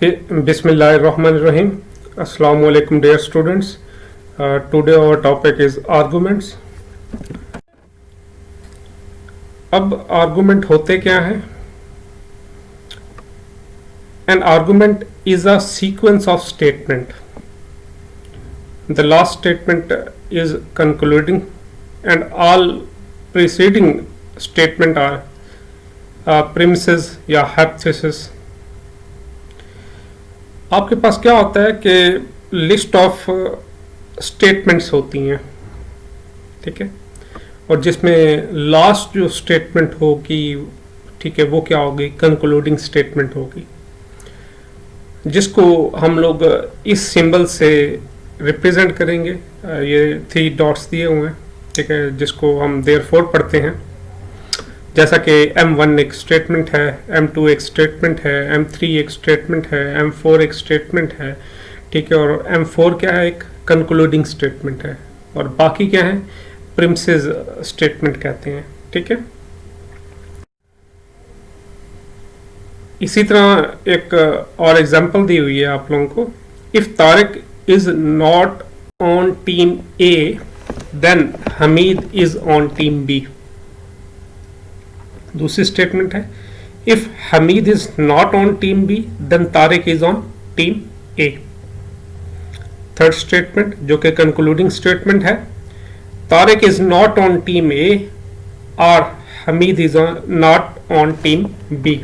Bismillahirrahmanirrahim. Assalamu alaikum dear students. Today our topic is arguments. अब argument होते क्या है? An argument is a sequence of statement. The last statement is concluding and all preceding statement are premises या hypothesis. आपके पास क्या होता है कि लिस्ट ऑफ स्टेटमेंट्स होती हैं, ठीक है, और जिसमें लास्ट जो स्टेटमेंट होगी, ठीक है, वो क्या होगी? कंक्लूडिंग स्टेटमेंट होगी, जिसको हम लोग इस सिंबल से रिप्रेजेंट करेंगे। ये 3 डॉट्स दिए हुए हैं, ठीक है, जिसको हम देयरफॉर पढ़ते हैं। जैसा कि M1 एक स्टेटमेंट है, M2 एक स्टेटमेंट है, M3 एक स्टेटमेंट है, M4 एक स्टेटमेंट है, ठीक है, और M4 क्या है? एक कंक्लूडिंग स्टेटमेंट है, और बाकी क्या है? प्रिमिसेस स्टेटमेंट कहते हैं, ठीक है। इसी तरह एक और एग्जांपल दी हुई है आप लोगों को। If Tariq is not on team A then Hameed is on team B. दूसरी स्टेटमेंट है, if Hamid is not on team B then Tariq is on team A. Third statement जो कि कंक्लूडिंग स्टेटमेंट है, Tariq is not on team A और Hameed is not on team B,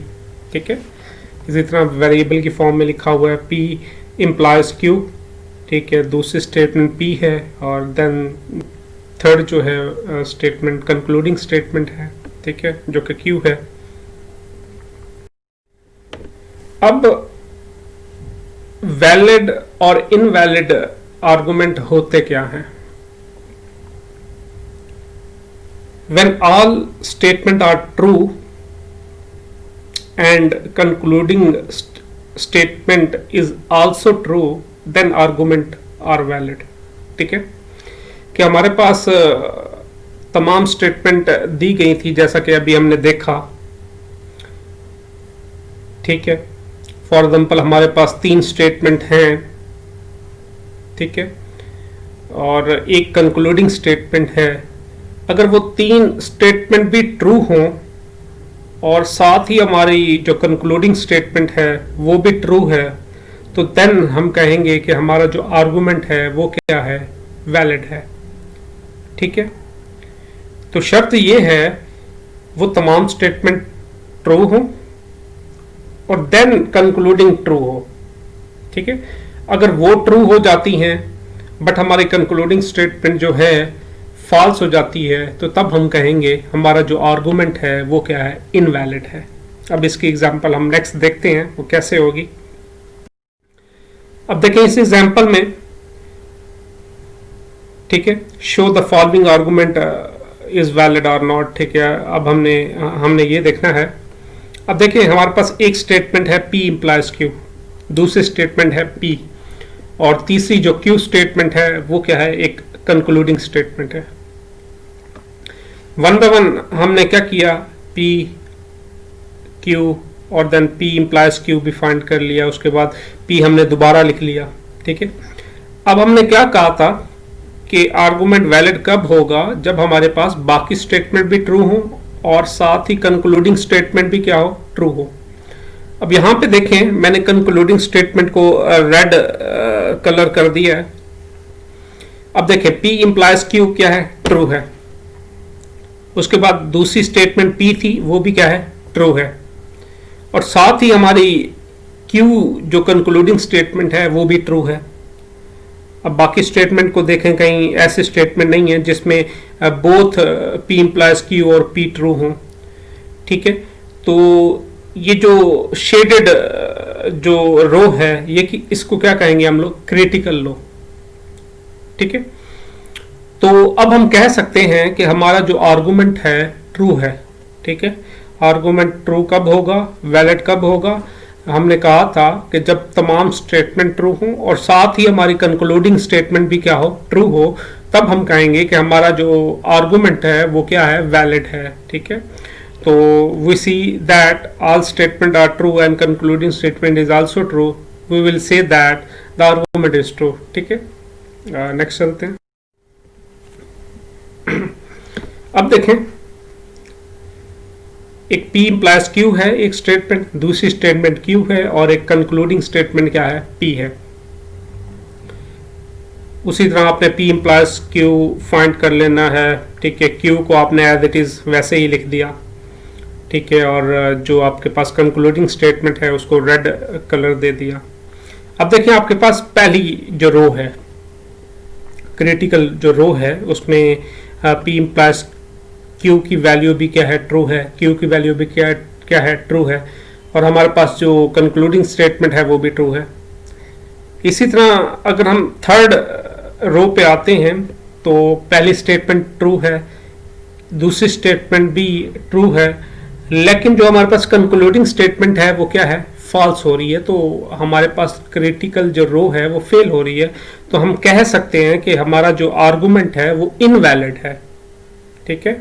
ठीक है। इसी तरह वेरिएबल की फॉर्म में लिखा हुआ है P इम्प्लाइज Q, ठीक है, दूसरी स्टेटमेंट P है, और देन थर्ड जो है स्टेटमेंट कंक्लूडिंग स्टेटमेंट है, ठीक है, जो कि Q है। अब वैलिड और इनवैलिड आर्गुमेंट होते क्या हैं? When all statement are true and concluding statement is also true, then argument are valid, ठीक है। कि हमारे पास तमाम स्टेटमेंट दी गई थी, जैसा कि अभी हमने देखा, ठीक है। फॉर एग्जाम्पल हमारे पास 3 स्टेटमेंट हैं, ठीक है, और एक कंक्लूडिंग स्टेटमेंट है। अगर वो 3 स्टेटमेंट भी ट्रू हों और साथ ही हमारी जो कंक्लूडिंग स्टेटमेंट है वो भी ट्रू है, तो देन हम कहेंगे कि हमारा जो आर्गुमेंट है वो क्या है? वैलिड है, ठीक है। तो शर्त ये है वो तमाम स्टेटमेंट ट्रू हो और देन कंक्लूडिंग ट्रू हो, ठीक है। अगर वो ट्रू हो जाती हैं बट हमारी कंक्लूडिंग स्टेटमेंट जो है फॉल्स हो जाती है, तो तब हम कहेंगे हमारा जो आर्गुमेंट है वो क्या है? इनवैलिड है। अब इसकी एग्जांपल हम नेक्स्ट देखते हैं वो कैसे होगी। अब देखें इस एग्जांपल में, ठीक है, show the following argument is valid और नॉट, ठीक है। अब हमने ये देखना है। अब देखिए हमारे पास एक स्टेटमेंट है P इम्प्लाइज Q, दूसरी स्टेटमेंट है P, और तीसरी जो Q स्टेटमेंट है वो क्या है? एक कंक्लूडिंग स्टेटमेंट है। वन बाय वन हमने क्या किया? P Q और देन P इम्प्लाइज Q भी फाइंड कर लिया, उसके बाद P हमने दोबारा लिख लिया, ठीक है। अब हमने क्या कहा था कि आर्गुमेंट वैलिड कब होगा? जब हमारे पास बाकी स्टेटमेंट भी ट्रू हो और साथ ही कंक्लूडिंग स्टेटमेंट भी क्या हो? ट्रू हो। अब यहां पे देखें मैंने कंक्लूडिंग स्टेटमेंट को रेड कलर कर दिया है। अब देखें P इम्प्लाइज Q क्या है? ट्रू है। उसके बाद दूसरी स्टेटमेंट P थी वो भी क्या है? ट्रू है, और साथ ही हमारी Q जो कंक्लूडिंग स्टेटमेंट है वो भी ट्रू है। अब बाकी स्टेटमेंट को देखें, कहीं ऐसे स्टेटमेंट नहीं है जिसमें बोथ P इम्प्लाइज Q और P ट्रू हों, ठीक है। तो ये जो शेडेड जो रो है ये इसको क्या कहेंगे हम लोग? क्रिटिकल रो, ठीक है। तो अब हम कह सकते हैं कि हमारा जो आर्गुमेंट है ट्रू है, ठीक है। आर्गुमेंट ट्रू कब होगा? वैलिड कब होगा? हमने कहा था कि जब तमाम स्टेटमेंट ट्रू हो और साथ ही हमारी कंक्लूडिंग स्टेटमेंट भी क्या हो? ट्रू हो, तब हम कहेंगे कि हमारा जो आर्गुमेंट है वो क्या है? वैलिड है, ठीक है। तो we see that all statement are true and concluding statement is also true, we will say that the argument is true. ठीक है, नेक्स्ट चलते हैं। अब देखें, एक P implies Q है, एक स्टेटमेंट, दूसरी स्टेटमेंट Q है और एक कंक्लूडिंग स्टेटमेंट क्या है, P है। उसी तरह आपने P implies Q फाइंड कर लेना है। ठीक है, Q को आपने एज इट इज वैसे ही लिख दिया। ठीक है, और जो आपके पास कंक्लूडिंग स्टेटमेंट है उसको रेड कलर दे दिया। अब देखिए, आपके पास पहली जो रो है, क्रिटिकल जो रो है, उसमें P implies Q की वैल्यू भी क्या है, ट्रू है। Q की वैल्यू भी क्या है, ट्रू है। और हमारे पास जो कंक्लूडिंग स्टेटमेंट है वो भी ट्रू है। इसी तरह अगर हम थर्ड रो पे आते हैं तो पहली स्टेटमेंट ट्रू है, दूसरी स्टेटमेंट भी ट्रू है, लेकिन जो हमारे पास कंक्लूडिंग स्टेटमेंट है वो क्या है, फॉल्स हो रही है। तो हमारे पास क्रिटिकल जो रो है वो फेल हो रही है। तो हम कह सकते हैं कि हमारा जो आर्गुमेंट है वो इनवैलिड है। ठीक है,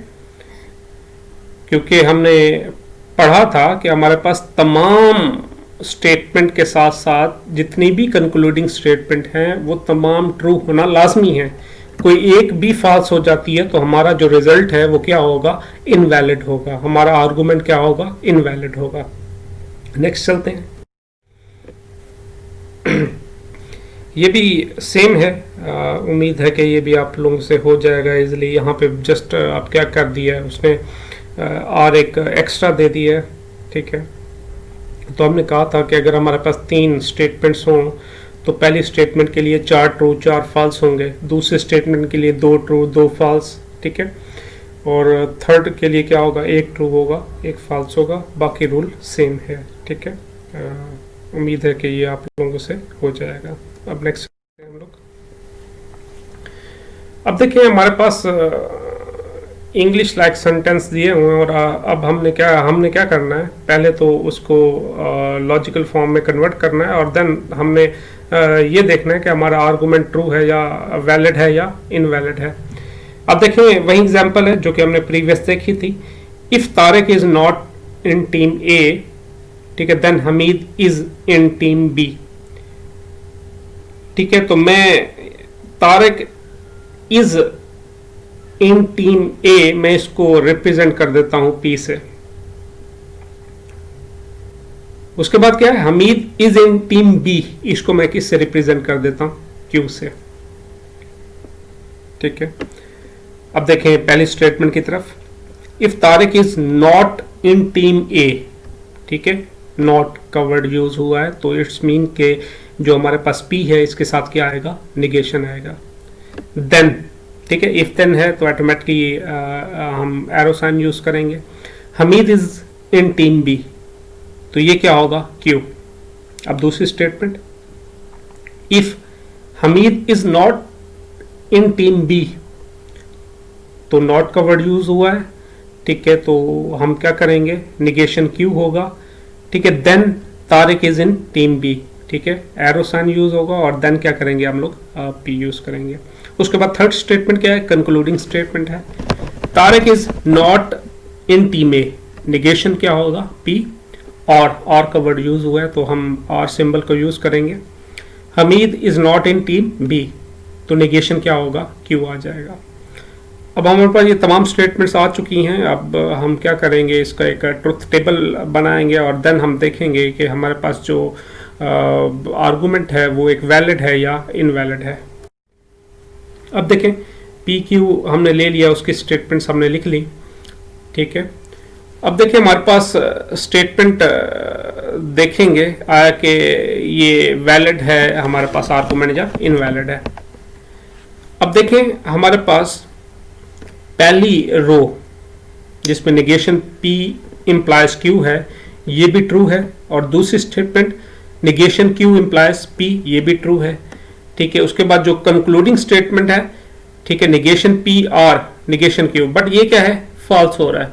क्योंकि हमने पढ़ा था कि हमारे पास तमाम स्टेटमेंट के साथ साथ जितनी भी कंक्लूडिंग स्टेटमेंट हैं वो तमाम ट्रू होना लाजमी है। कोई एक भी फॉल्स हो जाती है तो हमारा जो रिजल्ट है वो क्या होगा, इनवैलिड होगा। हमारा आर्गुमेंट क्या होगा, इनवैलिड होगा। नेक्स्ट चलते हैं। ये भी सेम है, उम्मीद है कि ये भी आप लोगों से हो जाएगा इजीली। यहाँ पे जस्ट आप क्या कर दिया है उसने, और एक एक्स्ट्रा दे दी है। ठीक है, तो हमने कहा था कि अगर हमारे पास 3 स्टेटमेंट्स हों तो पहली स्टेटमेंट के लिए 4 ट्रू 4 फॉल्स होंगे, दूसरे स्टेटमेंट के लिए 2 ट्रू 2 फॉल्स। ठीक है, और थर्ड के लिए क्या होगा, 1 ट्रू होगा 1 फॉल्स होगा, बाकी रूल सेम है। ठीक है, उम्मीद है कि ये आप लोगों से हो जाएगा। अब नेक्स्ट हम लोग, अब देखिए हमारे पास इंग्लिश लाइक सेंटेंस दिए हुए हैं और अब हमने क्या करना है, पहले तो उसको लॉजिकल फॉर्म में कन्वर्ट करना है और देन हमने ये देखना है कि हमारा आर्गुमेंट ट्रू है या वैलिड है या इनवैलिड है। अब देखिए वही एग्जांपल है जो कि हमने प्रीवियस देखी थी। If Tariq is not in team A, ठीक है, then Hameed is in team B. ठीक है, तो मैं Tariq is in team A, मैं इसको रिप्रेजेंट कर देता हूं पी से। उसके बाद क्या है, Hamid is in team B, इसको मैं किससे रिप्रेजेंट कर देता हूं, क्यू से। ठीक है, अब देखें पहली स्टेटमेंट की तरफ। If Tariq is not in team A, ठीक है, नॉट का वर्ड यूज हुआ है तो इट्स मीन के जो हमारे पास पी है इसके साथ क्या आएगा, निगेशन आएगा। देन, ठीक है, इफ देन है तो ऑटोमेटिकली हम एरो साइन यूज करेंगे। Hamid is in team B, तो ये क्या होगा, क्यू। अब दूसरी statement, if Hamid is not in team B, तो नॉट का वर्ड यूज हुआ है। ठीक है, तो हम क्या करेंगे, निगेशन क्यू होगा। ठीक है, then Tariq is in team B, ठीक है, एरो साइन यूज होगा और देन क्या करेंगे हम लोग, पी यूज करेंगे। उसके बाद थर्ड स्टेटमेंट क्या है, कंक्लूडिंग स्टेटमेंट है। Tariq is not in team A, negation क्या होगा, पी, और का वर्ड यूज हुआ है तो हम और सिंबल को यूज करेंगे। Hamid is not in team B, तो निगेशन क्या होगा, क्यू आ जाएगा। अब हमारे पास ये तमाम स्टेटमेंट्स आ चुकी हैं। अब हम क्या करेंगे, इसका एक ट्रुथ टेबल बनाएंगे और देन हम देखेंगे कि हमारे पास जो आर्गुमेंट है वो एक वैलिड है या इनवैलिड है। अब देखें, पी क्यू हमने ले लिया, उसकी स्टेटमेंट्स हमने लिख ली। ठीक है, अब देखिए हमारे पास स्टेटमेंट देखेंगे आया कि ये वैलिड है हमारे पास आर्गुमेंट या इनवैलिड है। अब देखें हमारे पास पहली रो जिसमें निगेशन P इम्प्लाइज Q है, ये भी ट्रू है, और दूसरी statement negation Q implies P, ये भी ट्रू है। ठीक है, उसके बाद जो कंक्लूडिंग स्टेटमेंट है, ठीक है, निगेशन P और निगेशन Q, बट ये क्या है, फॉल्स हो रहा है।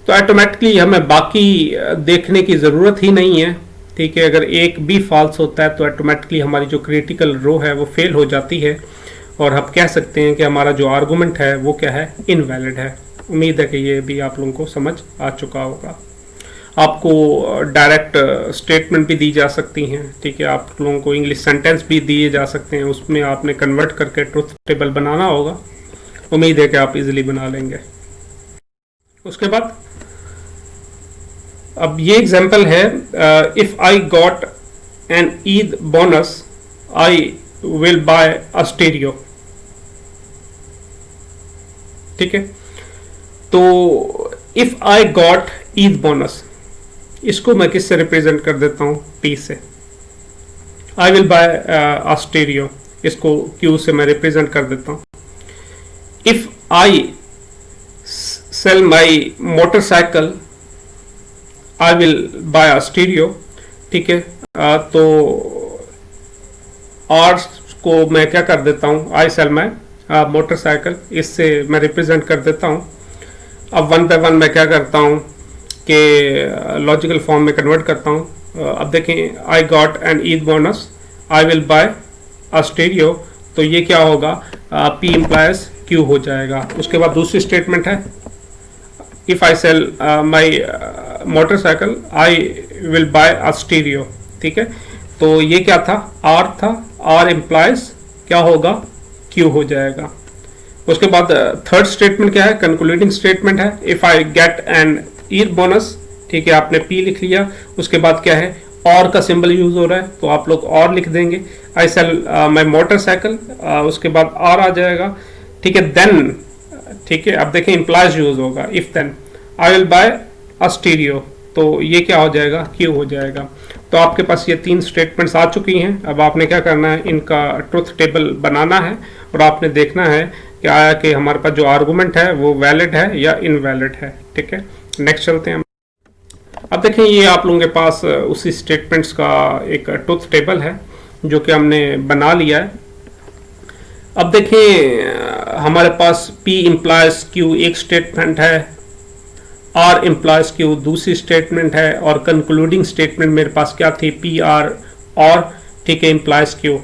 तो ऑटोमेटिकली हमें बाकी देखने की ज़रूरत ही नहीं है। ठीक है, अगर एक भी फॉल्स होता है तो ऑटोमेटिकली हमारी जो क्रिटिकल रो है वो फेल हो जाती है और हम कह सकते हैं कि हमारा जो आर्गुमेंट है वो क्या है, इनवैलिड है। उम्मीद है कि ये भी आप लोगों को समझ आ चुका होगा। आपको डायरेक्ट स्टेटमेंट भी दी जा सकती हैं, ठीक है, आप लोगों को इंग्लिश सेंटेंस भी दिए जा सकते हैं, उसमें आपने कन्वर्ट करके ट्रुथ टेबल बनाना होगा। उम्मीद है कि आप इजीली बना लेंगे। उसके बाद अब ये एग्जांपल है, if I got an Eid bonus I will buy a stereo. ठीक है, तो if I got Eid bonus, इसको मैं किससे रिप्रेजेंट कर देता हूं, पी से। आई विल बाय अ स्टीरियो, इसको क्यू से मैं रिप्रेजेंट कर देता हूं। If I sell my motorcycle I will buy a stereo. ठीक है, तो आर को मैं क्या कर देता हूं, आई सेल माई मोटरसाइकिल, इससे मैं रिप्रेजेंट कर देता हूं। अब वन बाय वन मैं क्या करता हूं कि लॉजिकल फॉर्म में कन्वर्ट करता हूं। अब देखें, I got an Eid bonus I will buy a stereo, तो ये क्या होगा, पी इम्प्लाइज क्यू हो जाएगा। उसके बाद दूसरी स्टेटमेंट है, if I sell my motorcycle I will buy a stereo. ठीक है, तो ये क्या था, आर था, आर इम्प्लाइज क्या होगा, क्यू हो जाएगा। उसके बाद थर्ड स्टेटमेंट क्या है, कंक्लूडिंग स्टेटमेंट है, if I get an Eid bonus. ठीक है, आपने पी लिख लिया। उसके बाद क्या है, और का सिंबल यूज हो रहा है, तो आप लोग और लिख देंगे। आई सेल माई मोटरसाइकिल, उसके बाद आर आ जाएगा। ठीक है, देन, ठीक है, अब देखें इम्प्लाइज यूज होगा, if then I will buy a stereo, तो ये क्या हो जाएगा, क्यू हो जाएगा। तो आपके पास ये तीन स्टेटमेंट्स आ चुकी हैं। अब आपने क्या करना है, इनका ट्रुथ टेबल बनाना है और आपने देखना है कि आया कि हमारे पास जो आर्गुमेंट है वो वैलिड है या इनवैलिड है। ठीक है, नेक्स्ट चलते हैं। अब देखें, ये आप लोगों के पास उसी स्टेटमेंट्स का एक ट्रुथ टेबल है जो कि हमने बना लिया है। अब देखें, हमारे पास P इम्प्लाइज Q एक स्टेटमेंट है, R इम्प्लाइज Q दूसरी स्टेटमेंट है, और कंक्लूडिंग स्टेटमेंट मेरे पास क्या थी, P R और, ठीक है, इम्प्लाइज Q।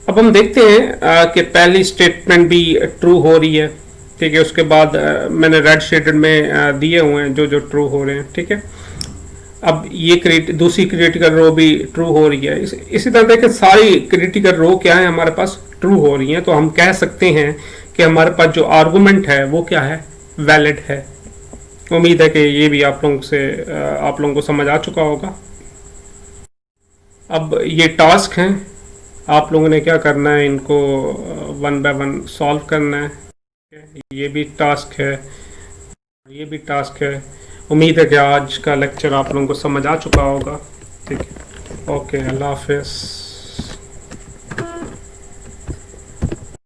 अब हम देखते हैं कि पहली स्टेटमेंट भी ट्रू हो रही है। ठीक है, उसके बाद मैंने रेड शेडेड में दिए हुए हैं जो जो ट्रू हो रहे हैं। ठीक है, अब ये दूसरी क्रिटिकल रो भी ट्रू हो रही है। इसी तरह देखें, सारी क्रिटिकल रो क्या है, हमारे पास ट्रू हो रही है। तो हम कह सकते हैं कि हमारे पास जो आर्गुमेंट है वो क्या है, वैलिड है। उम्मीद है कि ये भी आप लोगों को समझ आ चुका होगा। अब ये टास्क हैं, आप लोगों ने क्या करना है, इनको वन बाय वन सॉल्व करना है। ये भी टास्क है, ये भी टास्क है। उम्मीद है कि आज का लेक्चर आप लोगों को समझ आ चुका होगा। ठीक है, ओके, अल्लाह हाफिज़।